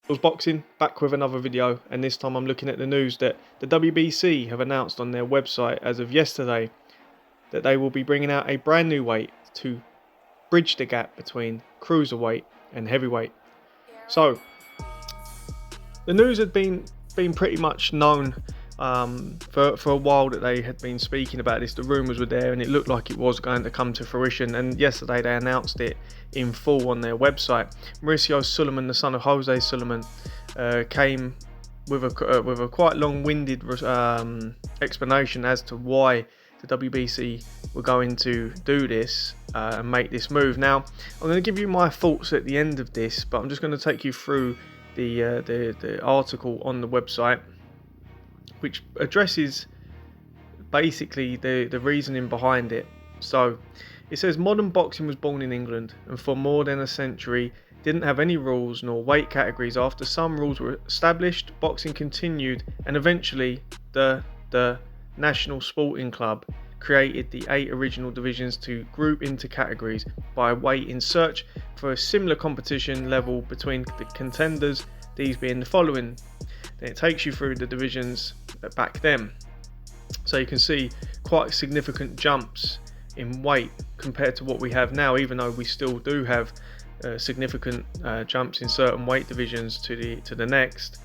Was Boxing back with another video, and this time I'm looking at the news that the WBC have announced on their website as of yesterday that they will be bringing out a brand new weight to bridge the gap between cruiserweight and heavyweight. So the news had been pretty much known for a while that they had been speaking about this. The rumours were there and it looked like it was going to come to fruition, and yesterday they announced it in full on their website. Mauricio Sulaiman, the son of Jose Sulaiman, came with a quite long-winded explanation as to why the WBC were going to do this and make this move. Now, I'm going to give you my thoughts at the end of this, but I'm just going to take you through the article on the website, which addresses basically the reasoning behind it. So it says modern boxing was born in England and for more than a century didn't have any rules nor weight categories. After some rules were established, boxing continued, and eventually the National Sporting Club created the 8 original divisions to group into categories by weight in search for a similar competition level between the contenders, these being the following. Then it takes you through the divisions back then. So you can see quite significant jumps in weight compared to what we have now, even though we still do have significant jumps in certain weight divisions to the next.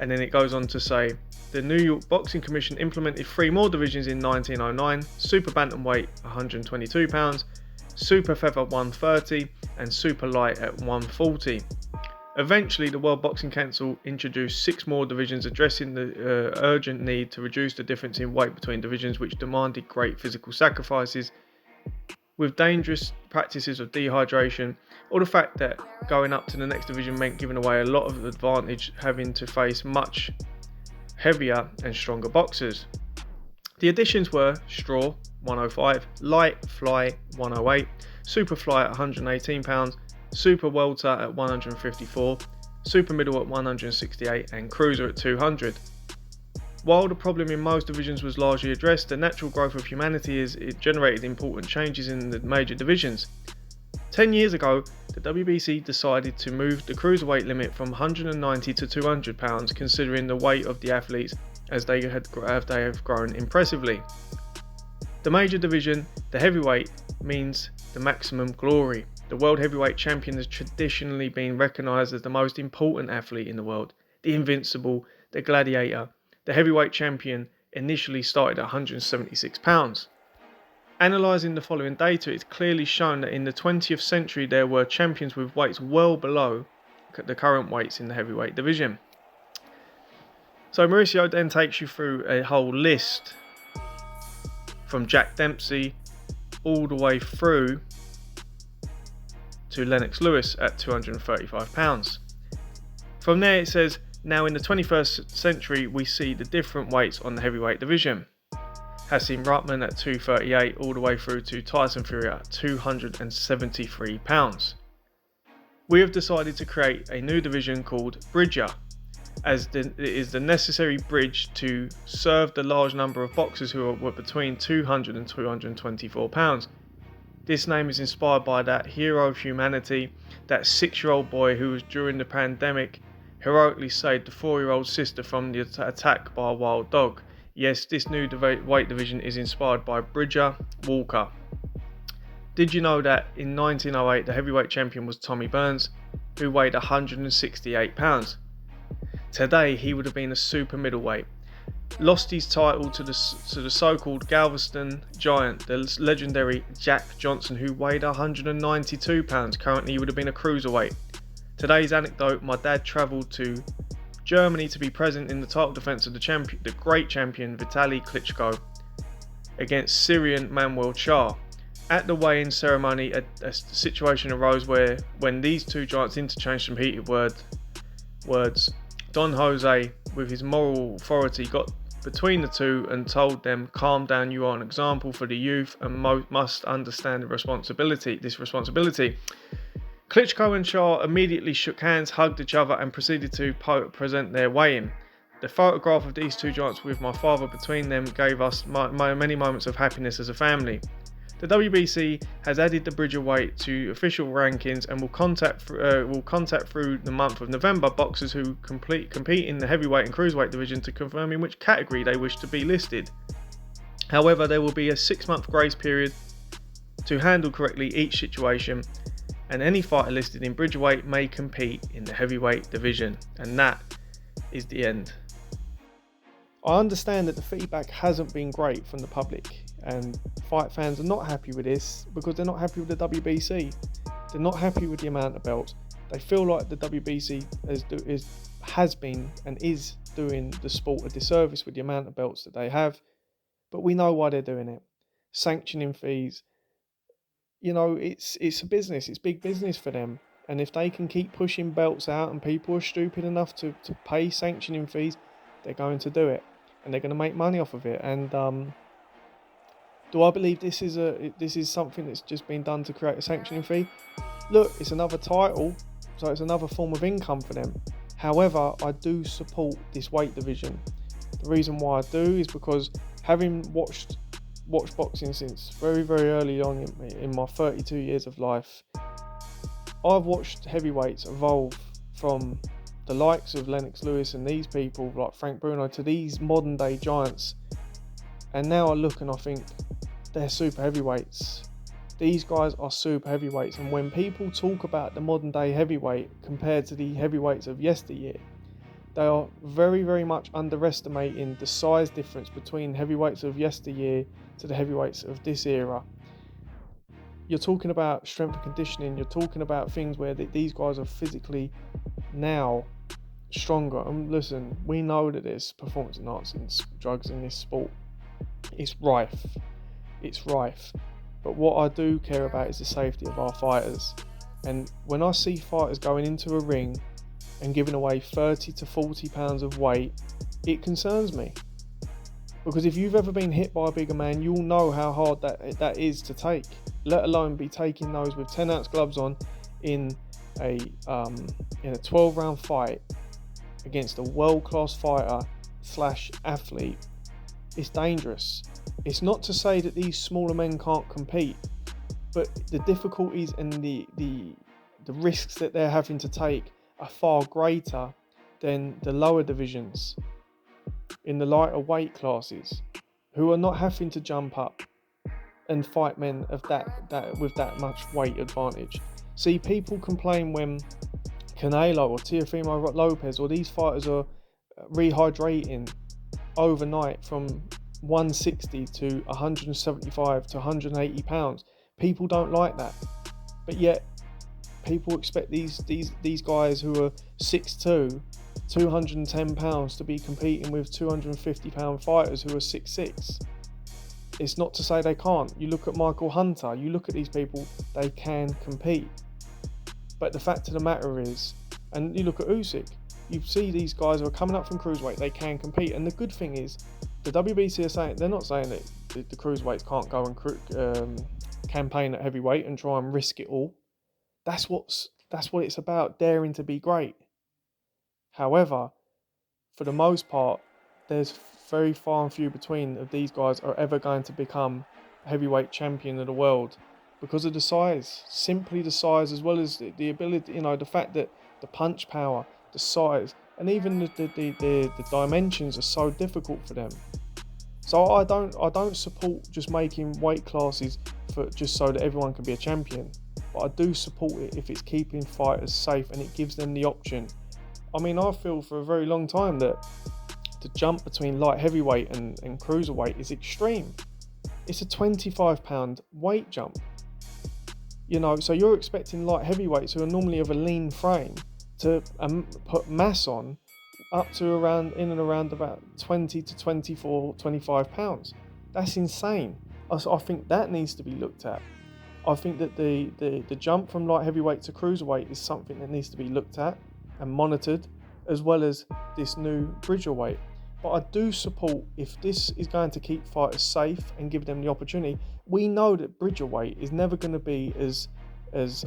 And then it goes on to say the New York Boxing Commission implemented 3 more divisions in 1909: Super Bantamweight 122 pounds, Super Feather 130 and Super Light at 140. Eventually, the World Boxing Council introduced 6 more divisions, addressing the urgent need to reduce the difference in weight between divisions, which demanded great physical sacrifices, with dangerous practices of dehydration, or the fact that going up to the next division meant giving away a lot of advantage, having to face much heavier and stronger boxers. The additions were Straw 105, Light Fly 108, Super Fly at 118 pounds, Super Welter at 154, Super Middle at 168 and Cruiser at 200. While the problem in most divisions was largely addressed, the natural growth of humanity it generated important changes in the major divisions. 10 years ago, the WBC decided to move the cruiserweight limit from 190 to 200 pounds, considering the weight of the athletes as they have grown impressively. The major division, the heavyweight, means the maximum glory. The world heavyweight champion has traditionally been recognised as the most important athlete in the world. The Invincible, the Gladiator. The heavyweight champion initially started at 176 pounds. Analysing the following data, it's clearly shown that in the 20th century there were champions with weights well below the current weights in the heavyweight division. So Mauricio then takes you through a whole list from Jack Dempsey all the way through to Lennox Lewis at 235 pounds. From there it says, now in the 21st century we see the different weights on the heavyweight division. Hasim Rahman at 238 all the way through to Tyson Fury at 273 pounds. We have decided to create a new division called Bridger, as it is the necessary bridge to serve the large number of boxers who were between 200 and 224 pounds. This name is inspired by that hero of humanity, that 6-year-old boy who was during the pandemic heroically saved the 4-year-old sister from the attack by a wild dog. Yes, this new weight division is inspired by Bridger Walker. Did you know that in 1908 the heavyweight champion was Tommy Burns, who weighed 168 pounds? Today he would have been a super middleweight. Lost his title to the so-called Galveston Giant, the legendary Jack Johnson, who weighed 192 pounds. Currently he would have been a cruiserweight. Today's anecdote, my dad travelled to Germany to be present in the title defence of the great champion Vitaly Klitschko against Syrian Manuel Shah. At the weigh-in ceremony, a situation arose when these two giants interchanged some heated words. Don Jose, with his moral authority, got between the two and told them, "Calm down, you are an example for the youth and must understand this responsibility." Klitschko and Shah immediately shook hands, hugged each other and proceeded to present their weigh-in. The photograph of these two giants with my father between them gave us many moments of happiness as a family. The WBC has added the Bridgerweight to official rankings and will contact through the month of November boxers who compete in the heavyweight and cruiserweight division to confirm in which category they wish to be listed. However, there will be a 6-month grace period to handle correctly each situation, and any fighter listed in Bridgerweight may compete in the heavyweight division. And that is the end. I understand that the feedback hasn't been great from the public, and fight fans are not happy with this because they're not happy with the WBC. They're not happy with the amount of belts. They feel like the WBC has been and is doing the sport a disservice with the amount of belts that they have. But we know why they're doing it. Sanctioning fees. You know, it's a business. It's big business for them. And if they can keep pushing belts out and people are stupid enough to pay sanctioning fees, they're going to do it. And they're going to make money off of it. And do I believe this is something that's just been done to create a sanctioning fee? Look, it's another title, so it's another form of income for them. However, I do support this weight division. The reason why I do is because having watched boxing since very, very early on in my 32 years of life, I've watched heavyweights evolve from the likes of Lennox Lewis and these people like Frank Bruno to these modern day giants. And now I look and I think they're super heavyweights. These guys are super heavyweights. And when people talk about the modern day heavyweight compared to the heavyweights of yesteryear, they are very, very much underestimating the size difference between heavyweights of yesteryear to the heavyweights of this era. You're talking about strength and conditioning. You're talking about things where these guys are physically now stronger. And listen, we know that there's performance enhancing drugs in this sport. It's rife. But what I do care about is the safety of our fighters. And when I see fighters going into a ring and giving away 30 to 40 pounds of weight, it concerns me. Because if you've ever been hit by a bigger man, you'll know how hard that is to take, let alone be taking those with 10-ounce gloves on in a 12-round fight against a world-class fighter / athlete. It's dangerous. It's not to say that these smaller men can't compete, but the difficulties and the risks that they're having to take are far greater than the lower divisions in the lighter weight classes, who are not having to jump up and fight men of that with that much weight advantage. See, people complain when Canelo or Teofimo Lopez or these fighters are rehydrating overnight from 160 to 175 to 180 pounds. People don't like that, but yet people expect these guys who are 6'2", 210 pounds to be competing with 250 pound fighters who are 6'6". It's not to say they can't. You look at Michael Hunter, you look at these people, they can compete. But the fact of the matter is, and you look at Usyk, you see these guys who are coming up from cruiserweight, they can compete. And the good thing is, the WBC are saying, they're not saying that the cruiserweights can't go and campaign at heavyweight and try and risk it all. That's what it's about, daring to be great. However, for the most part, there's very far and few between of these guys are ever going to become heavyweight champion of the world because of the size, simply the size, as well as the ability, the fact that the punch power, the size, and even the dimensions are so difficult for them. So I don't support just making weight classes for just so that everyone can be a champion, but I do support it if it's keeping fighters safe and it gives them the option. I mean, I feel for a very long time that the jump between light heavyweight and cruiserweight is extreme. It's a 25 pound weight jump. So you're expecting light heavyweights who are normally of a lean frame to put mass on up to around about 20 to 24, 25 pounds. That's insane. I think that needs to be looked at. I think that the jump from light heavyweight to cruiserweight is something that needs to be looked at and monitored, as well as this new Bridgerweight. But I do support, if this is going to keep fighters safe and give them the opportunity, we know that Bridgerweight is never going to be as it's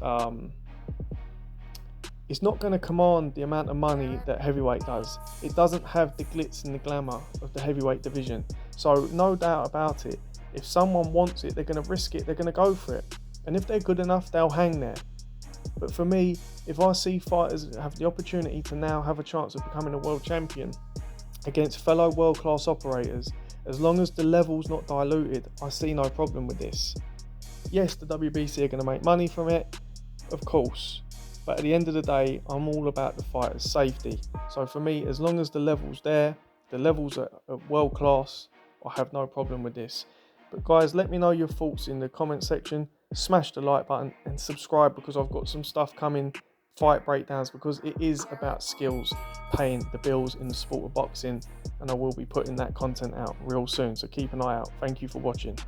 not going to command the amount of money that heavyweight does. It doesn't have the glitz and the glamour of the heavyweight division. So no doubt about it, If someone wants it, they're going to risk it, they're going to go for it. And if they're good enough, they'll hang there. But for me, if I see fighters have the opportunity to now have a chance of becoming a world champion against fellow world-class operators, as long as the level's not diluted, I see no problem with this. Yes, the WBC are going to make money from it, of course. But at the end of the day, I'm all about the fighter's safety. So for me, as long as the level's there, the levels are world-class, I have no problem with this. But guys, let me know your thoughts in the comment section. Smash the like button and subscribe, because I've got some stuff coming, fight breakdowns, because it is about skills paying the bills in the sport of boxing, and I will be putting that content out real soon, so keep an eye out. Thank you for watching.